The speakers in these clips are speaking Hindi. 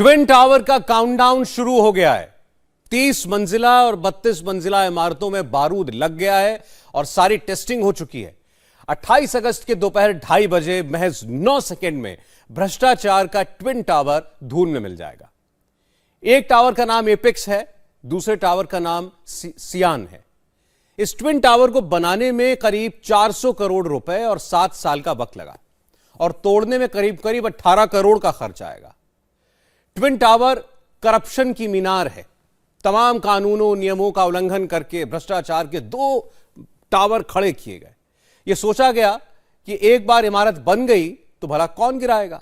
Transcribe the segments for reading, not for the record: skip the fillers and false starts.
ट्विन टावर का काउंटडाउन शुरू हो गया है। 30 मंजिला और 32 मंजिला इमारतों में बारूद लग गया है और सारी टेस्टिंग हो चुकी है। 28 अगस्त के दोपहर 2:30 बजे महज 9 सेकंड में भ्रष्टाचार का ट्विन टावर धूल में मिल जाएगा। एक टावर का नाम एपेक्स है, दूसरे टावर का नाम सियान है। इस ट्विन टावर को बनाने में करीब 400 करोड़ रुपए और 7 साल का वक्त लगा और तोड़ने में करीब 18 करोड़ का खर्च आएगा। ट्विन टावर करप्शन की मीनार है। तमाम कानूनों नियमों का उल्लंघन करके भ्रष्टाचार के 2 टावर खड़े किए गए। यह सोचा गया कि एक बार इमारत बन गई तो भला कौन गिराएगा।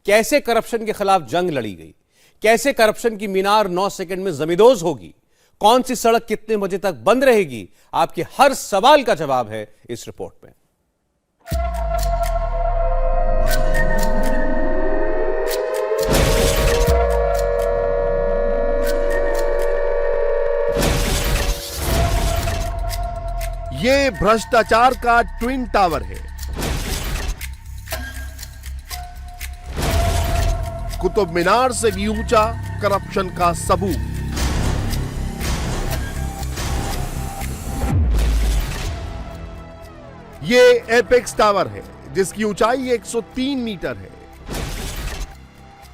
कैसे करप्शन के खिलाफ जंग लड़ी गई, कैसे करप्शन की मीनार 9 सेकंड में जमींदोज होगी, कौन सी सड़क कितने बजे तक बंद रहेगी, आपके हर सवाल का जवाब है इस रिपोर्ट में। ये भ्रष्टाचार का ट्विन टावर है। कुतुब मीनार से भी ऊंचा करप्शन का सबूत। ये एपेक्स टावर है जिसकी ऊंचाई 103 मीटर है।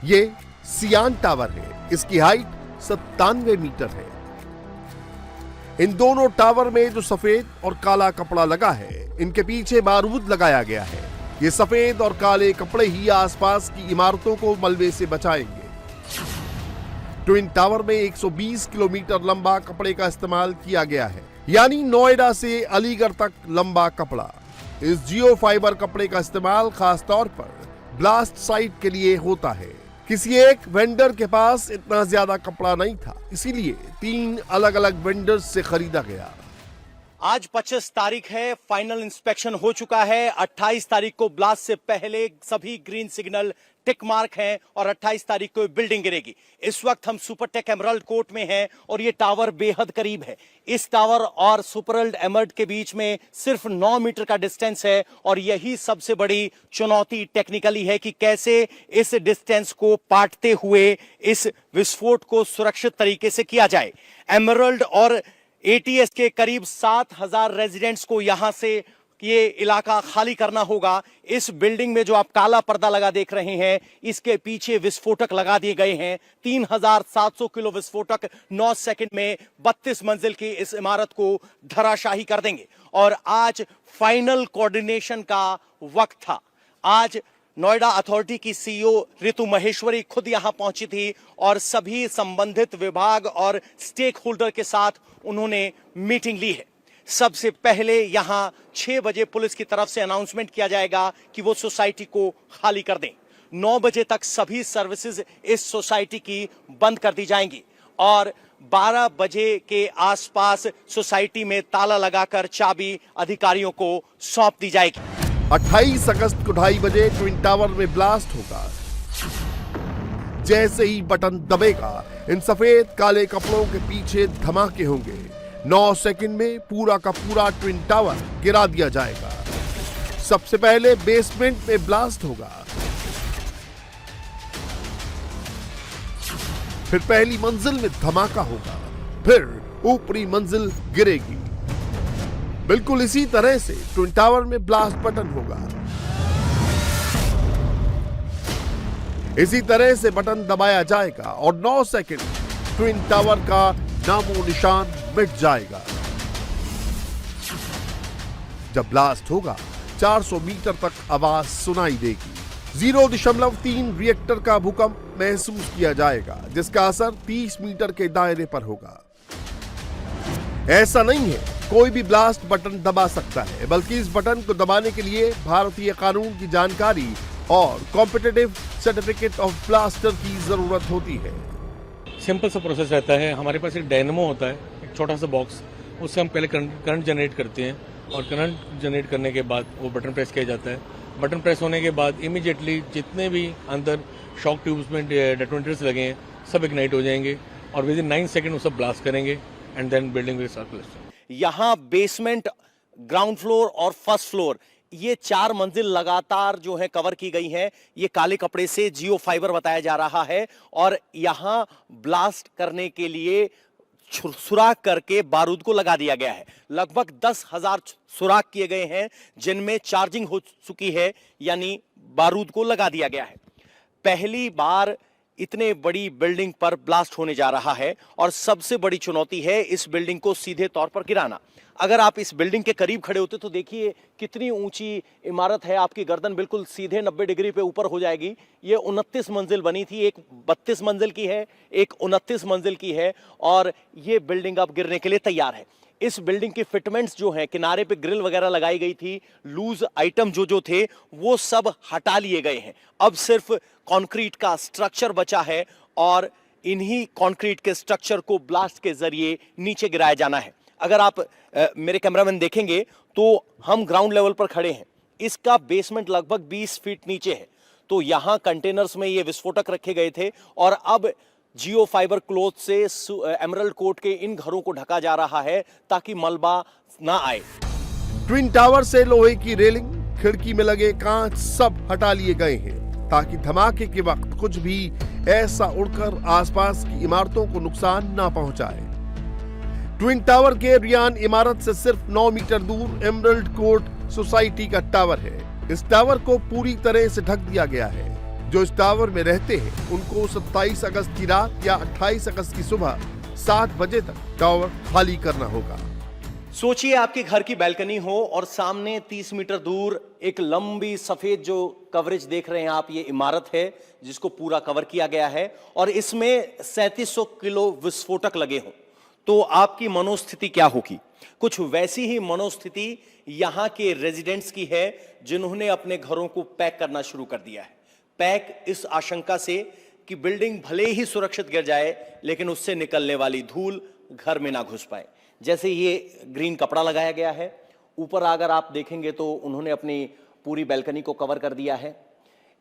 ये सियान टावर है, इसकी हाइट 97 मीटर है। इन दोनों टावर में जो सफेद और काला कपड़ा लगा है, इनके पीछे बारूद लगाया गया है। ये सफेद और काले कपड़े ही आसपास की इमारतों को मलबे से बचाएंगे। ट्विन टावर में 120 किलोमीटर लंबा कपड़े का इस्तेमाल किया गया है, यानी नोएडा से अलीगढ़ तक लंबा कपड़ा। इस जियो फाइबर कपड़े का इस्तेमाल खास तौर पर ब्लास्ट साइट के लिए होता है। किसी एक वेंडर के पास इतना ज्यादा कपड़ा नहीं था, इसीलिए 3 अलग अलग वेंडर्स से खरीदा गया। आज 25 तारीख है, फाइनल इंस्पेक्शन हो चुका है। 28 तारीख को ब्लास्ट से पहले सभी ग्रीन सिग्नल टिक मार्क हैं और 28 तारीख को बिल्डिंग गिरेगी। इस वक्त हम सुपरटेक एमराल्ड कोर्ट में हैं और ये टावर बेहद करीब है। इस टावर और सुपरल्ड एमराल्ड के बीच में सिर्फ 9 मीटर का डिस्टेंस है और यही सबसे बड़ी चुनौती टेक्निकली है कि कैसे इस डिस्टेंस को पाटते हुए इस विस्फोट को सुरक्षित तरीके से किया जाए। एमराल्ड और एटीएस के करीब 7,000 रेजिडेंट्स को यहां से ये इलाका खाली करना होगा। इस बिल्डिंग में जो आप काला पर्दा लगा देख रहे हैं, इसके पीछे विस्फोटक लगा दिए गए हैं। 3,700 किलो विस्फोटक 9 सेकंड में 32 मंजिल की इस इमारत को धराशाही कर देंगे। और आज फाइनल कोऑर्डिनेशन का वक्त था। आज नोएडा अथॉरिटी की सीईओ ऋतु महेश्वरी खुद यहां पहुंची थी और सभी संबंधित विभाग और स्टेक होल्डर के साथ उन्होंने मीटिंग ली है। सबसे पहले यहां 6 बजे पुलिस की तरफ से अनाउंसमेंट किया जाएगा कि वो सोसाइटी को खाली कर दें। 9 बजे तक सभी सर्विसेज इस सोसाइटी की बंद कर दी जाएंगी और 12 बजे के आसपास सोसाइटी में ताला लगाकर चाबी अधिकारियों को सौंप दी जाएगी। 28 अगस्त को 2:30 बजे ट्विन टावर में ब्लास्ट होगा। जैसे ही बटन दबेगा, इन सफेद काले कपड़ों के पीछे धमाके होंगे। 9 सेकंड में पूरा का पूरा ट्विन टावर गिरा दिया जाएगा। सबसे पहले बेसमेंट में ब्लास्ट होगा, फिर पहली मंजिल में धमाका होगा, फिर ऊपरी मंजिल गिरेगी। बिल्कुल इसी तरह से ट्विन टावर में ब्लास्ट बटन होगा। इसी तरह से बटन दबाया जाएगा और 9 सेकंड ट्विन टावर का नामो निशान मिट जाएगा। जब ब्लास्ट होगा, 400 मीटर तक आवाज सुनाई देगी। 0.3 रिएक्टर का भूकंप महसूस किया जाएगा, जिसका असर 30 मीटर के दायरे पर होगा। ऐसा नहीं है कोई भी ब्लास्ट बटन दबा सकता है, बल्कि इस बटन को दबाने के लिए भारतीय कानून की जानकारी और कॉम्पिटिटिव सर्टिफिकेट ऑफ ब्लास्टर की जरूरत होती है। सिंपल सा प्रोसेस रहता है। हमारे पास एक डायनेमो होता है, एक छोटा सा बॉक्स, उससे हम पहले करंट जनरेट करते हैं और करंट जनरेट करने के बाद वो बटन प्रेस किया जाता है। बटन प्रेस होने के बाद इमीडिएटली जितने भी अंदर शॉक ट्यूब्स में डेटोनेटर्स लगे हैं सब इग्नाइट हो जाएंगे और विद इन 9 सेकंड वो सब ब्लास्ट करेंगे and then building will start blasting. यहां बेसमेंट, ग्राउंड फ्लोर और फर्स्ट फ्लोर ये 4 मंजिल लगातार जो है कवर की गई हैं। ये काले कपड़े से जियो फाइबर बताया जा रहा है और यहां ब्लास्ट करने के लिए सुराख करके बारूद को लगा दिया गया है। लगभग 10,000 सुराख किए गए हैं जिनमें चार्जिंग हो चुकी है, यानी बारूद को लगा दिया गया है। पहली बार इतने बड़ी बिल्डिंग पर ब्लास्ट होने जा रहा है और सबसे बड़ी चुनौती है इस बिल्डिंग को सीधे तौर पर गिराना। अगर आप इस बिल्डिंग के करीब खड़े होते तो देखिए कितनी ऊंची इमारत है, आपकी गर्दन बिल्कुल सीधे 90 डिग्री पे ऊपर हो जाएगी। ये 29 मंजिल बनी थी, एक 32 मंजिल की है, एक 29 मंजिल की है और ये बिल्डिंग अब गिरने के लिए तैयार है। इस बिल्डिंग की फिटमेंट्स जो हैं, किनारे पे ग्रिल वगैरह लगाई गई थी, लूज आइटम जो थे वो सब हटा लिए गए हैं। अब सिर्फ कंक्रीट का स्ट्रक्चर बचा है और इन्हीं कंक्रीट के स्ट्रक्चर को ब्लास्ट के जरिए नीचे गिराया जाना है। अगर आप मेरे कैमरामैन देखेंगे तो हम ग्राउंड लेवल पर खड़े हैं। इसका बेसमेंट लगभग 20 फीट नीचे है। तो यहां कंटेनर्स में ये विस्फोटक रखे गए थे और अब जियो फाइबर क्लॉथ से एमरल्ड कोट के इन घरों को ढका जा रहा है ताकि मलबा ना आए। ट्विन टावर से लोहे की रेलिंग, खिड़की में लगे कांच सब हटा लिए गए हैं ताकि धमाके के वक्त कुछ भी ऐसा उड़कर आसपास की इमारतों को नुकसान ना पहुंचाए। ट्विन टावर के रियान इमारत से सिर्फ 9 मीटर दूर एमरल्ड कोर्ट सोसाइटी का टावर है। इस टावर को पूरी तरह से ढक दिया गया है। जो इस टावर में रहते हैं उनको 27 अगस्त की रात या 28 अगस्त की सुबह 7 बजे तक टावर खाली करना होगा। सोचिए आपके घर की बैल्कनी हो और सामने 30 मीटर दूर एक लंबी सफेद जो कवरेज देख रहे हैं आप, ये इमारत है जिसको पूरा कवर किया गया है और इसमें 3700 किलो विस्फोटक लगे हों तो आपकी मनोस्थिति क्या होगी? कुछ वैसी ही मनोस्थिति यहां के रेजिडेंट्स की है जिन्होंने अपने घरों को पैक करना शुरू कर दिया है। पैक इस आशंका से कि बिल्डिंग भले ही सुरक्षित गिर जाए लेकिन उससे निकलने वाली धूल घर में ना घुस पाए। जैसे ये ग्रीन कपड़ा लगाया गया है, ऊपर अगर आप देखेंगे तो उन्होंने अपनी पूरी बैल्कनी को कवर कर दिया है।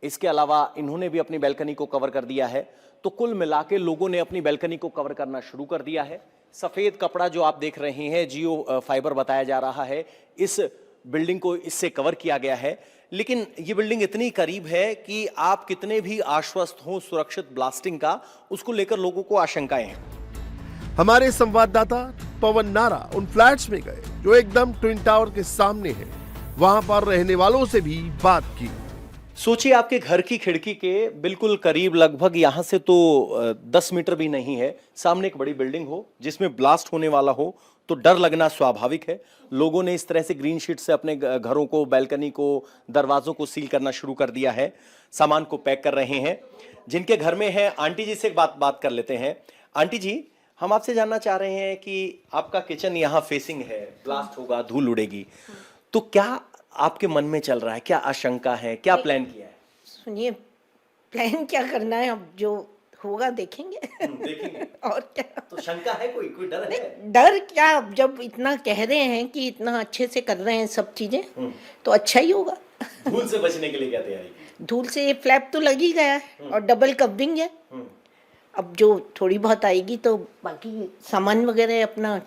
इसके अलावा इन्होंने भी अपनी बैल्कनी को कवर कर दिया है। तो कुल मिला के लोगों ने अपनी बैल्कनी को कवर करना शुरू कर दिया है। सफेद कपड़ा जो आप देख रहे हैं जियो फाइबर बताया जा रहा है, इस बिल्डिंग को इससे कवर किया गया है। लेकिन ये बिल्डिंग इतनी करीब है कि आप कितने भी आश्वस्त हो सुरक्षित ब्लास्टिंग का, उसको लेकर लोगों को आशंकाएं हैं। हमारे संवाददाता पवन नारा उन फ्लैट्स में गए जो एकदम ट्विन टावर के सामने है। वहां पर रहने वालों से भी बात की। सोचिए आपके घर की खिड़की के बिल्कुल करीब, लगभग यहां से तो 10 मीटर भी नहीं है, सामने एक बड़ी बिल्डिंग हो जिसमें ब्लास्ट होने वाला हो तो डर लगना स्वाभाविक है। लोगों ने इस तरह से ग्रीन शीट से अपने घरों को, बैल्कनी को, दरवाजों को सील करना शुरू कर दिया है, सामान को पैक कर रहे हैं। जिनके घर में है, आंटी जी से बात कर लेते हैं। आंटी जी, हम आपसे जानना चाह रहे हैं कि आपका किचन यहाँ फेसिंग है, ब्लास्ट होगा, धूल उड़ेगी, तो क्या आपके मन में चल रहा है, क्या आशंका है, क्या प्लान किया है? सुनिए, प्लान क्या करना है, अब जो होगा देखेंगे। देखेंगे और क्या? तो शंका है, कोई डर है? डर क्या, अब जब इतना कह रहे हैं कि इतना अच्छे से कर रहे हैं सब चीजें तो अच्छा ही होगा। धूल से बचने के लिए क्या तैयारी की? धूल से ये फ्लैप तो लग ही गया है और डबल कवरिंग है। अब जो थोड़ी बहुत आएगी तो बाकी सामान वगैरह अपना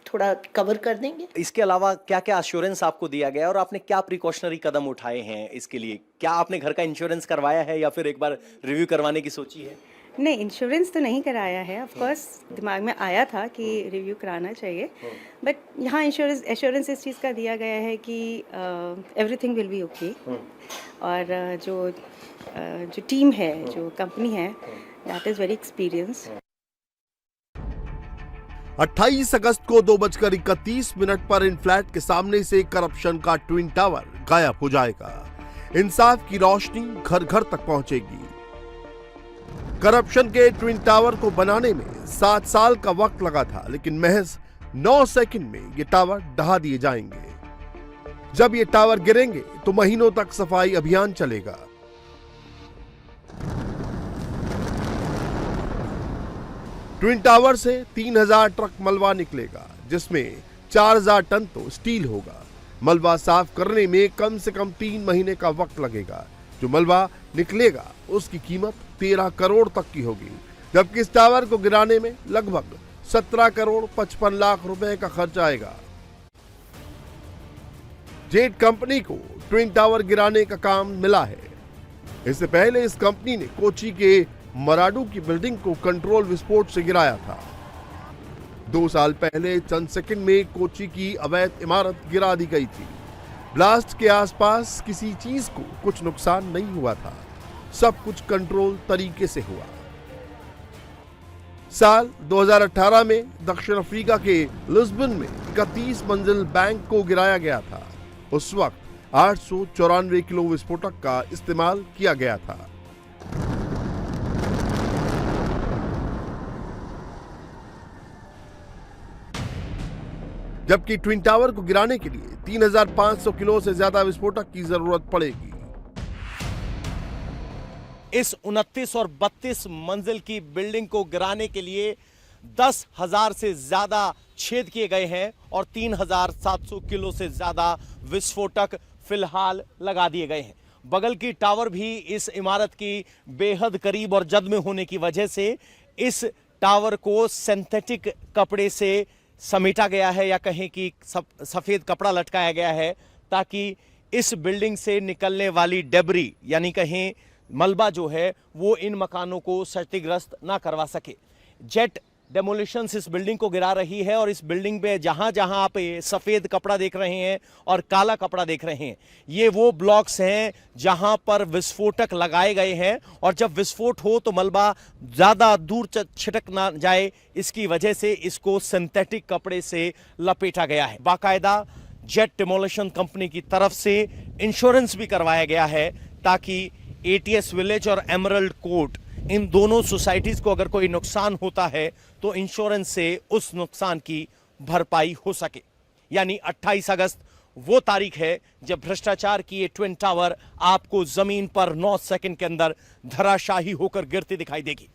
थोड़ा कवर कर देंगे। इसके अलावा क्या क्या एश्योरेंस आपको दिया गया और आपने क्या प्रिकॉशनरी कदम उठाए हैं इसके लिए? क्या आपने घर का इंश्योरेंस करवाया है या फिर एक बार रिव्यू करवाने की सोची है? नहीं, इंश्योरेंस तो नहीं कराया है। ऑफ कोर्स दिमाग में आया था कि रिव्यू कराना चाहिए, बट यहाँ एश्योरेंस इस चीज़ का दिया गया है कि एवरीथिंग विल बी ओके। और जो टीम है, जो कंपनी है, दैट इज़ वेरी एक्सपीरियंस। 28 अगस्त को 2:31 पर इन फ्लैट के सामने से करप्शन का ट्विन टावर गायब हो जाएगा। इंसाफ की रोशनी घर घर तक पहुंचेगी। करप्शन के ट्विन टावर को बनाने में 7 साल का वक्त लगा था, लेकिन महज 9 सेकंड में ये टावर ढहा दिए जाएंगे। जब ये टावर गिरेंगे तो महीनों तक सफाई अभियान चलेगा। ट्विन टावर से 3000 ट्रक मलबा निकलेगा, जिसमें 4000 टन तो स्टील होगा। मलबा साफ करने में कम से कम 3 महीने का वक्त लगेगा। जो मलबा निकलेगा उसकी कीमत 13 करोड़ तक की होगी, जबकि इस टावर को गिराने में लगभग 17 करोड़ 55 लाख रुपए का खर्च आएगा। जेट कंपनी को ट्विन टावर गिराने का काम मिला है। इससे पहले इस कंपनी ने कोची के मराडू की बिल्डिंग को कंट्रोल विस्फोट से गिराया था। 2 साल पहले चंद सेकंड में कोची की अवैध इमारत गिरा दी गई थी। ब्लास्ट के आसपास किसी चीज को कुछ नुकसान नहीं हुआ था, सब कुछ कंट्रोल तरीके से हुआ। साल 2018 में दक्षिण अफ्रीका के लिस्बन में 31 मंजिल बैंक को गिराया गया था। उस वक्त 894 किलो विस्फोटक का इस्तेमाल किया गया था। जबकि ट्विन टावर को गिराने के लिए 3500 किलो से ज्यादा विस्फोटक की जरूरत पड़ेगी। इस 29 और 32 मंजिल की बिल्डिंग को गिराने के लिए 10,000 से ज्यादा छेद किए गए हैं और 3,700 किलो से ज्यादा विस्फोटक फिलहाल लगा दिए गए हैं। बगल की टावर भी इस इमारत की बेहद करीब और जद में होने की वजह से इस टावर को सिंथेटिक कपड़े से समेटा गया है, या कहें कि सफेद कपड़ा लटकाया गया है, ताकि इस बिल्डिंग से निकलने वाली डेब्री यानी कहें मलबा जो है वो इन मकानों को क्षतिग्रस्त ना करवा सके। जेट डेमोलिशंस इस बिल्डिंग को गिरा रही है और इस बिल्डिंग पे जहां जहां आप सफेद कपड़ा देख रहे हैं और काला कपड़ा देख रहे हैं, ये वो ब्लॉक्स हैं जहां पर विस्फोटक लगाए गए हैं, और जब विस्फोट हो तो मलबा ज्यादा दूर छिटक ना जाए, इसकी वजह से इसको सिंथेटिक कपड़े से लपेटा गया है। बाकायदा जेट डेमोलिशन कंपनी की तरफ से इंश्योरेंस भी करवाया गया है, ताकि एटीएस विलेज और एमरल्ड कोर्ट इन दोनों सोसाइटीज को अगर कोई नुकसान होता है तो इंश्योरेंस से उस नुकसान की भरपाई हो सके। यानी 28 अगस्त वो तारीख है जब भ्रष्टाचार की ये ट्विन टावर आपको जमीन पर 9 सेकंड के अंदर धराशाही होकर गिरती दिखाई देगी।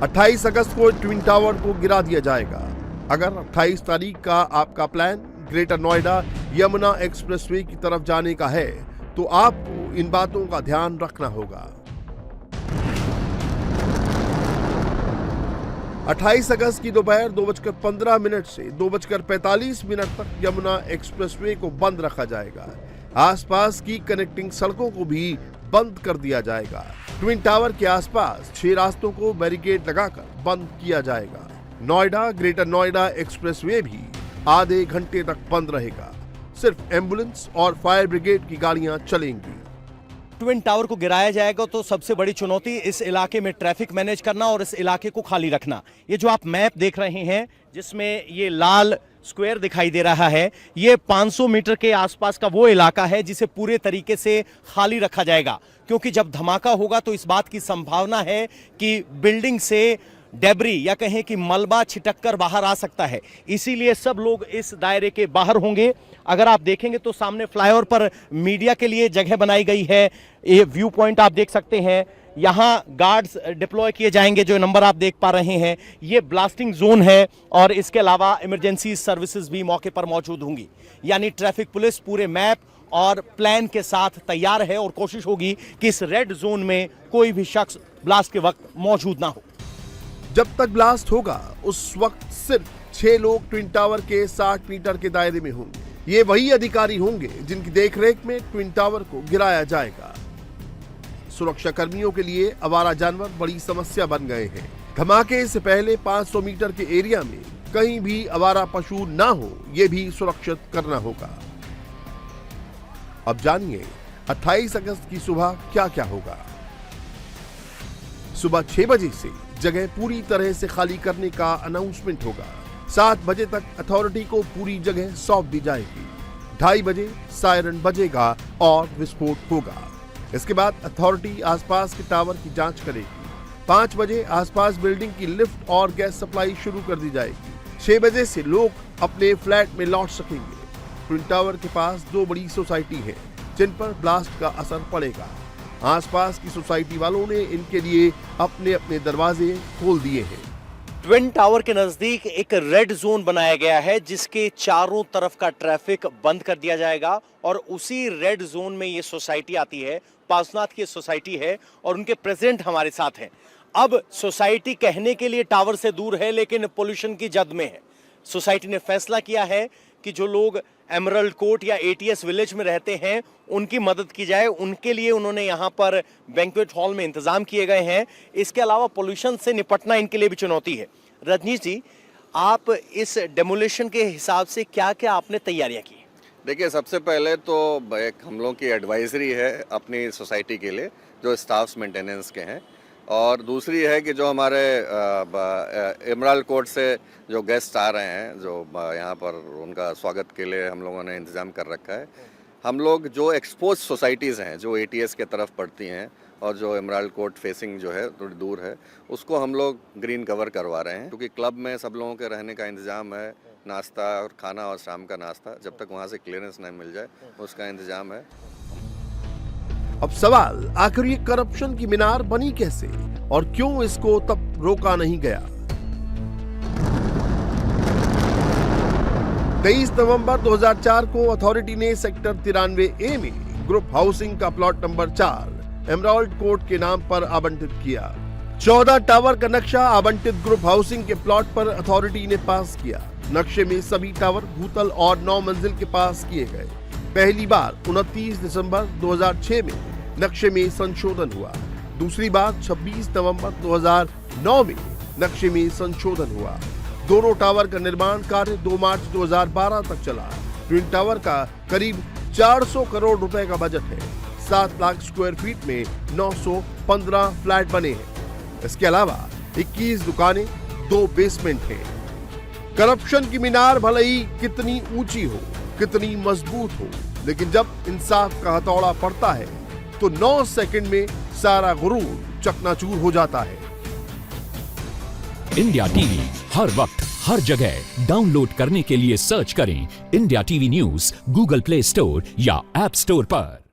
28 अगस्त को ट्विन टावर को गिरा दिया जाएगा। अगर 28 तारीख का आपका plan greater Noida Yamuna expressway की तरफ जाने का है तो आपको इन बातों का ध्यान रखना होगा। 28 अगस्त की दोपहर 2:15 से 2:45 तक यमुना एक्सप्रेसवे को बंद रखा जाएगा। आसपास की कनेक्टिंग सड़कों को भी बंद कर दिया जाएगा। ट्विन टावर के आसपास 6 रास्तों को बैरिकेड लगाकर बंद किया जाएगा। नोएडा ग्रेटर नोएडा एक्सप्रेसवे भी आधे घंटे तक बंद रहेगा। सिर्फ एम्बुलेंस और फायर ब्रिगेड की गाड़ियां चलेंगी। ट्विन टावर को गिराया जाएगा तो सबसे बड़ी चुनौती इस इलाके में ट्रैफिक मैनेज करना और इस इलाके को खाली रखना। ये जो आप मैप देख रहे हैं जिसमें ये लाल स्क्वायर दिखाई दे रहा है, ये 500 मीटर के आसपास का वो इलाका है जिसे पूरे तरीके से खाली रखा जाएगा, क्योंकि जब धमाका होगा तो इस बात की संभावना है कि बिल्डिंग से डेब्री या कहें कि मलबा छिटक कर बाहर आ सकता है। इसीलिए सब लोग इस दायरे के बाहर होंगे। अगर आप देखेंगे तो सामने फ्लाईओवर पर मीडिया के लिए जगह बनाई गई है। ये व्यू पॉइंट आप देख सकते हैं, यहाँ गार्ड्स डिप्लॉय किए जाएंगे जो नंबर आप देख पा रहे हैं। ये ब्लास्टिंग जोन है और इसके अलावा इमरजेंसी सर्विसेज भी मौके पर मौजूद होंगी। यानी ट्रैफिक पुलिस पूरे मैप और प्लान के साथ तैयार है और कोशिश होगी कि इस रेड जोन में कोई भी शख्स ब्लास्ट के वक्त मौजूद ना हो। जब तक ब्लास्ट होगा उस वक्त सिर्फ 6 लोग ट्विन टावर के 60 मीटर के दायरे में होंगे। ये वही अधिकारी होंगे जिनकी देखरेख में ट्विन टावर को गिराया जाएगा। सुरक्षा कर्मियों के लिए आवारा जानवर बड़ी समस्या बन गए हैं। धमाके से पहले 500 मीटर के एरिया में कहीं भी आवारा पशु ना हो, ये भी सुरक्षित करना होगा। अब जानिए 28 अगस्त की सुबह क्या क्या होगा। सुबह 6 बजे से जगह पूरी तरह से खाली करने का अनाउंसमेंट होगा। 7 बजे तक अथॉरिटी को पूरी जगह सौंप दी जाएगी। 2:30 बजे सायरन बजेगा और विस्फोट होगा। इसके बाद अथॉरिटी आसपास के टावर की जांच करेगी। 5 बजे आसपास बिल्डिंग की लिफ्ट और गैस सप्लाई शुरू कर दी जाएगी। 6 बजे से लोग अपने फ्लैट में लौट सकेंगे। ट्विन टावर के पास 2 बड़ी सोसाइटी है जिन पर ब्लास्ट का असर पड़ेगा। आसपास की सोसाइटी वालों ने इनके लिए अपने अपने दरवाजे खोल दिए हैं। ट्विन टावर के नजदीक एक रेड जोन बनाया गया है जिसके चारों तरफ का ट्रैफिक बंद कर दिया जाएगा और उसी रेड जोन में ये सोसाइटी आती है। पार्श्वनाथ की सोसाइटी है और उनके प्रेसिडेंट हमारे साथ हैं। अब सोसाइटी कहने के लिए टावर से दूर है लेकिन पोल्यूशन की जद में है। सोसाइटी ने फैसला किया है कि जो लोग एमरल्ड कोर्ट या एटीएस विलेज में रहते हैं उनकी मदद की जाए। उनके लिए उन्होंने यहाँ पर बैंक्वेट हॉल में इंतजाम किए गए हैं। इसके अलावा पोल्यूशन से निपटना इनके लिए भी चुनौती है। रजनीश जी, आप इस डेमोलिशन के हिसाब से क्या क्या आपने तैयारियां की? देखिए, सबसे पहले तो एक हम लोगों की एडवाइजरी है अपनी सोसाइटी के लिए जो स्टाफ्स मेंटेनेंस के हैं, और दूसरी है कि जो हमारे एमराल्ड कोर्ट से जो गेस्ट आ रहे हैं, जो यहाँ पर उनका स्वागत के लिए हम लोगों ने इंतज़ाम कर रखा है। हम लोग जो एक्सपोज सोसाइटीज़ हैं जो एटीएस के तरफ पड़ती हैं और जो एमराल्ड कोर्ट फेसिंग जो है थोड़ी दूर है, उसको हम लोग ग्रीन कवर करवा रहे हैं, क्योंकि क्लब में सब लोगों के रहने का इंतज़ाम है, नाश्ता और खाना और शाम का नाश्ता, जब तक वहाँ से क्लियरेंस नहीं मिल जाए उसका इंतज़ाम है। अब सवाल, आखिर ये करप्शन की मीनार बनी कैसे और क्यों इसको तब रोका नहीं गया? 23 नवंबर 2004 को अथॉरिटी ने सेक्टर 93A में ग्रुप हाउसिंग का प्लॉट नंबर 4 एमराल्ड कोर्ट के नाम पर आवंटित किया। 14 टावर का नक्शा आवंटित ग्रुप हाउसिंग के प्लॉट पर अथॉरिटी ने पास किया। नक्शे में सभी टावर भूतल और 9 मंजिल के पास किए गए। पहली बार 29 दिसंबर 2006 में नक्शे में संशोधन हुआ। दूसरी बार 26 नवंबर 2009 में नक्शे में संशोधन हुआ। दोनों टावर का निर्माण कार्य 2 मार्च 2012 तक चला। ट्विन टावर का करीब 400 करोड़ रुपए का बजट है। 7 लाख स्क्वायर फीट में 915 फ्लैट बने हैं। इसके अलावा 21 दुकानें, 2 बेसमेंट हैं। करप्शन की मीनार भले ही कितनी ऊंची हो, कितनी मजबूत हो, लेकिन जब इंसाफ का हथौड़ा पड़ता है तो 9 सेकंड में सारा गुरूर चकनाचूर हो जाता है। इंडिया टीवी हर वक्त हर जगह डाउनलोड करने के लिए सर्च करें India TV news Google play store या ऐप स्टोर पर।